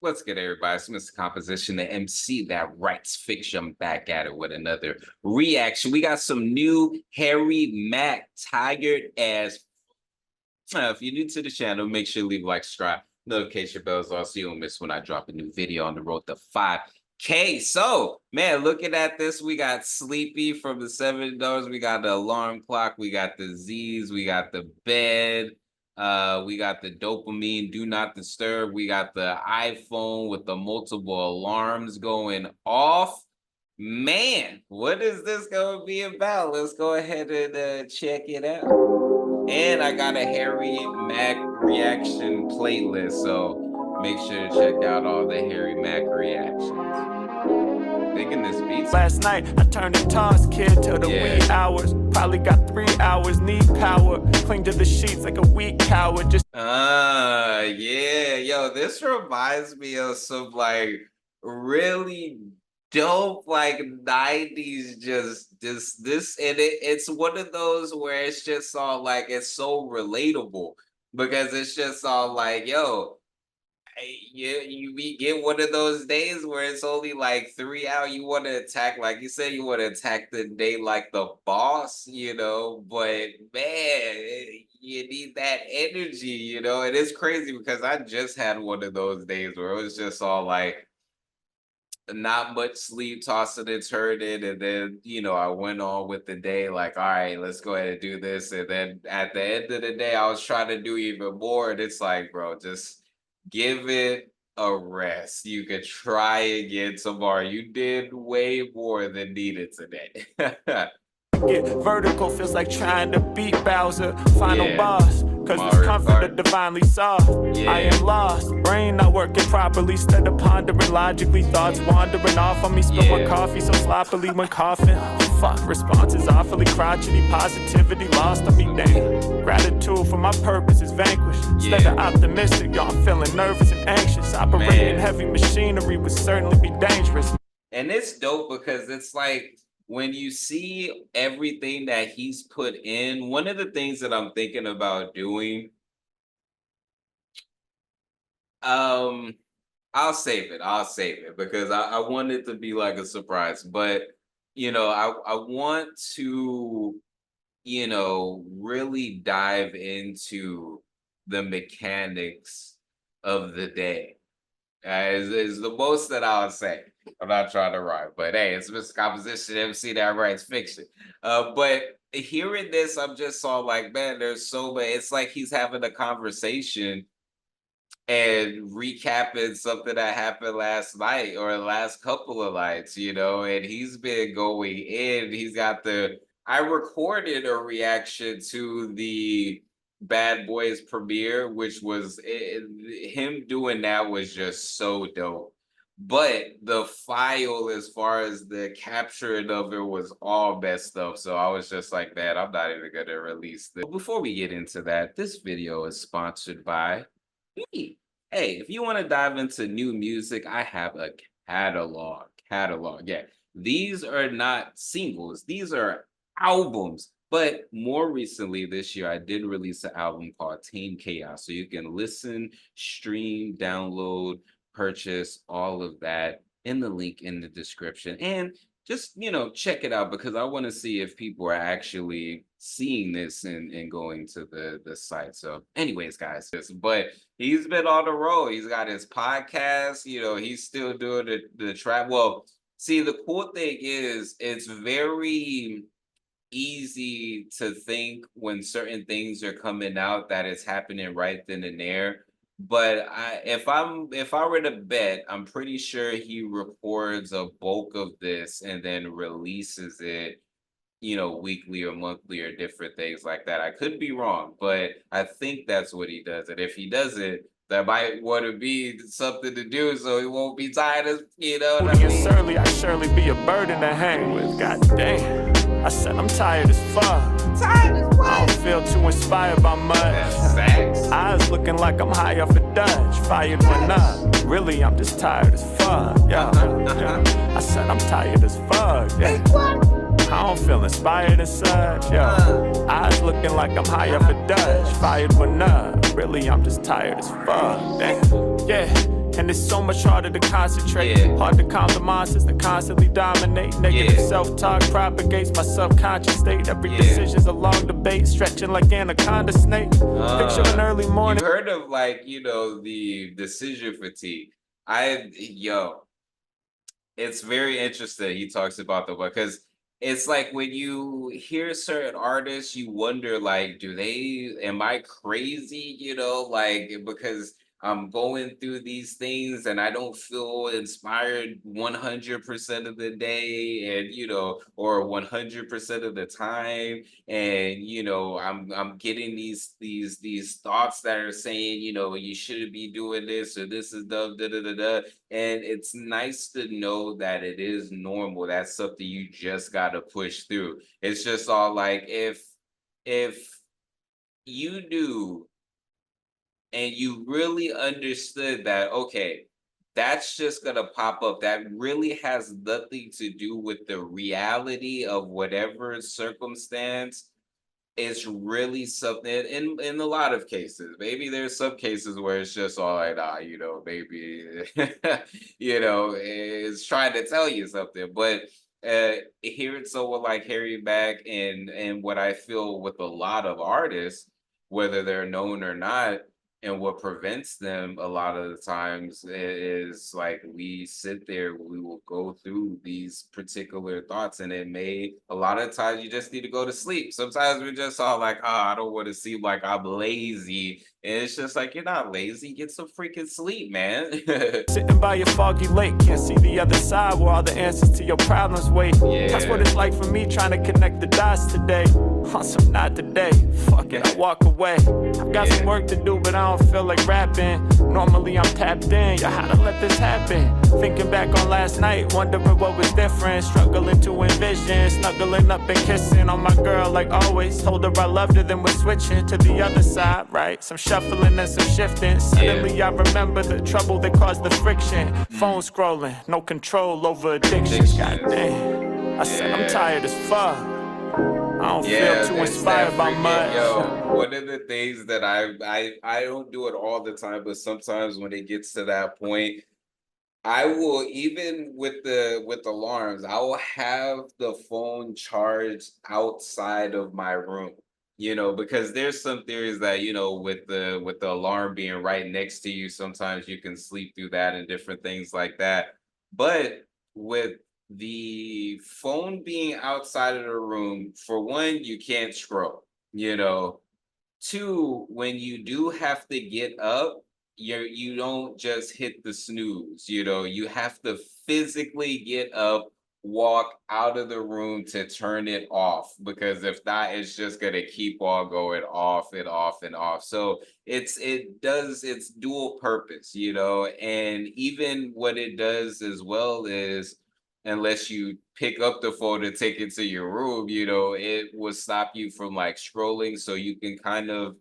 What's good, everybody? It's Mr. Composition, the MC that writes fiction. Back at it with another reaction. We got some new Harry Mack, tired as. If you're new to the channel, make sure you leave a like, subscribe, notification bells on so you don't miss when I drop a new video on the road to 5K. So, man, looking at this, we got Sleepy from the $7. We got the alarm clock. We got the Z's. We got the bed. We got the dopamine, do not disturb. We got the iPhone with the multiple alarms going off. Man, what is this going to be about? Let's go ahead and check it out. And I got a Harry Mack reaction playlist, so make sure to check out all the Harry Mack reactions. Thinking this beats. Last night, I turned a toss kid till the wee hours. Probably got 3 hours, need power. Cling to the sheets like a weak coward. Yeah. Yo, this reminds me of some, like, really dope, like, 90s just this. And it's one of those where it's just all, like, it's so relatable. Because it's just all like, yo, you get one of those days where it's only like 3 hours. You want to attack, like you said, you want to attack the day like the boss, but man, you need that energy, and it's crazy because I just had one of those days where it was just all like not much sleep, tossing and turning, and then I went on with the day like, all right, let's go ahead and do this, and then at the end of the day I was trying to do even more, and it's like, bro, just give it a rest. You could try again tomorrow. You did way more than needed today. Get vertical, feels like trying to beat Bowser. Final boss, cause this comfort are divinely soft. I am lost, brain not working properly. Instead of pondering logically, thoughts wandering off on me. Spill my coffee so sloppily when coughing. Fuck, responses awfully crotchety. Positivity lost on me, damn. Gratitude for my purpose is vanquished. Instead of optimistic, y'all feeling nervous and anxious. Operating heavy machinery would certainly be dangerous. And it's dope because it's like, when you see everything that he's put in, one of the things that I'm thinking about doing, I'll save it because I want it to be like a surprise. But I want to really dive into the mechanics of the day. Is the most that I'll say. I'm not trying to rhyme, but hey, it's Mr. Composition MC that writes fiction. But hearing this, I'm just all like, man, there's so many. It's like he's having a conversation and recapping something that happened last night or the last couple of nights, and he's been going in. I recorded a reaction to the Bad Boys premiere, which was him doing that was just so dope. But the file, as far as the capturing of it, was all messed up. So I was just like, man, I'm not even gonna release this. Before we get into that, this video is sponsored by me. Hey, if you want to dive into new music, I have a catalog. Yeah. These are not singles, these are albums. But more recently this year, I did release an album called Tame Chaos. So you can listen, stream, download, purchase all of that in the link in the description. And just, check it out because I want to see if people are actually seeing this and going to the site. So anyways, guys, but he's been on the road. He's got his podcast, he's still doing the trap. Well, see, the cool thing is it's very easy to think when certain things are coming out that it's happening right then and there. But if I were to bet, I'm pretty sure he records a bulk of this and then releases it, weekly or monthly or different things like that. I could be wrong, but I think that's what he does. And if he does it, that might want to be something to do so he won't be tired of, what I mean? Surely I surely be a burden to hang with. God damn. I said I'm tired as fuck. Tired as what? I don't feel too inspired by much. Eyes looking like I'm high off a Dutch. Fired one up. Really, I'm just tired as fuck. Yeah. I said I'm tired as fuck. Yeah. I don't feel inspired as such. Yeah. Eyes looking like I'm high off a Dutch. Fired one up. Really, I'm just tired as fuck. Damn. Yeah. And it's so much harder to concentrate. Hard to calm the monsters that constantly dominate. Negative self-talk propagates my subconscious state. Every decision's a long debate, stretching like anaconda snake. Picture an early morning. You heard of, like, you know, the decision fatigue. It's very interesting. He talks about the book because it's like when you hear certain artists, you wonder, like, am I crazy? You know, like, because I'm going through these things and I don't feel inspired 100% of the day, and, you know, or 100% of the time. And, you know, I'm getting these thoughts that are saying, you know, you shouldn't be doing this, or this is the da da da da. And it's nice to know that it is normal. That's something you just gotta push through. It's just all like, if you do and you really understood that, okay, that's just gonna pop up. That really has nothing to do with the reality of whatever circumstance. It's really something in a lot of cases. Maybe there's some cases where it's just all like, you know, maybe you know, it's trying to tell you something. But hearing someone like Harry Mack, and what I feel with a lot of artists, whether they're known or not, and what prevents them a lot of the times is like, we sit there, we will go through these particular thoughts, and a lot of times you just need to go to sleep. Sometimes we're just all like, I don't want to seem like I'm lazy. And it's just like, you're not lazy, get some freaking sleep, man. Sitting by your foggy lake, can't see the other side where all the answers to your problems wait. That's what it's like for me trying to connect the dots today. On some not today, fuck it, I walk away. I've got some work to do, but I don't feel like rapping. Normally I'm tapped in, yeah, how to let this happen? Thinking back on last night, wondering what was different. Struggling to envision, snuggling up and kissing on my girl like always. Told her I loved her, then we're switching to the other side, right? Some shuffling and some shifting. Suddenly I remember the trouble that caused the friction. Phone scrolling, no control over addictions. Goddamn, I said I'm tired as fuck. I don't feel too inspired by much. One of the things that I don't do it all the time, but sometimes when it gets to that point, I will, even with the alarms, I will have the phone charged outside of my room. You know, because there's some theories that, you know, with the alarm being right next to you, sometimes you can sleep through that and different things like that. But with the phone being outside of the room, for one, you can't scroll, you know. Two, when you do have to get up, you don't just hit the snooze, you know, you have to physically get up, walk out of the room to turn it off, because if not, it's just gonna keep on going off and off and off. So it's dual purpose, you know. And even what it does as well is, unless you pick up the phone and take it to your room, you know, it will stop you from like scrolling, so you can kind of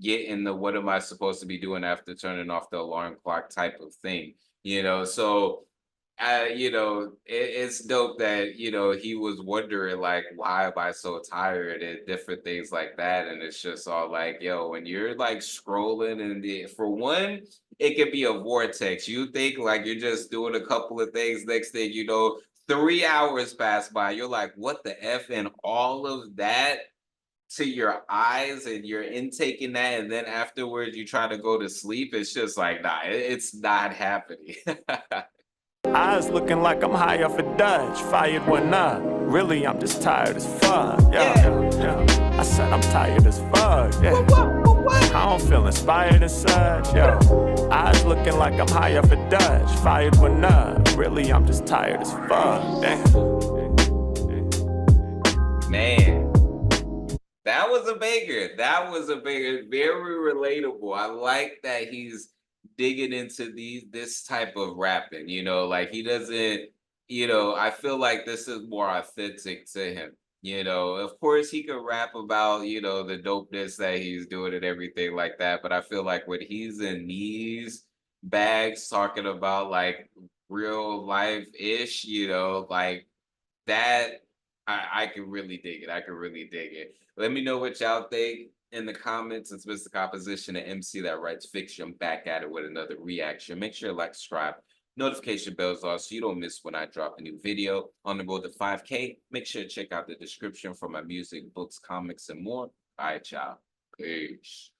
get in the what am I supposed to be doing after turning off the alarm clock type of thing, you know. So you know, it's dope that, you know, he was wondering like, why am I so tired and different things like that. And it's just all like, yo, when you're like scrolling, and for one, it could be a vortex. You think like you're just doing a couple of things, next thing you know, 3 hours pass by. You're like, what the F? And all of that to your eyes, and you're intaking that, and then afterwards you try to go to sleep. It's just like, nah, it's not happening. Eyes looking like I'm high off a Dutch, fired one up. Really, I'm just tired as fuck. Yeah. I said I'm tired as fuck. Yeah. I don't feel inspired as such. Yo, eyes looking like I'm high off a Dutch, fired one up. Really, I'm just tired as fuck. Damn. Man, that was a banger. That was a banger. Very relatable. I like that he's digging into this type of rapping, you know, like he doesn't, you know, I feel like this is more authentic to him. You know, of course he could rap about, you know, the dopeness that he's doing and everything like that, but I feel like when he's in these bags talking about like real life ish, you know, like that, I can really dig it. I can really dig it. Let me know what y'all think. in the comments. It's Mr. Composition, an MC that writes fiction, back at it with another reaction. Make sure to like, subscribe, notification bells on so you don't miss when I drop a new video. On the road to 5K, make sure to check out the description for my music, books, comics, and more. All right, y'all. Peace.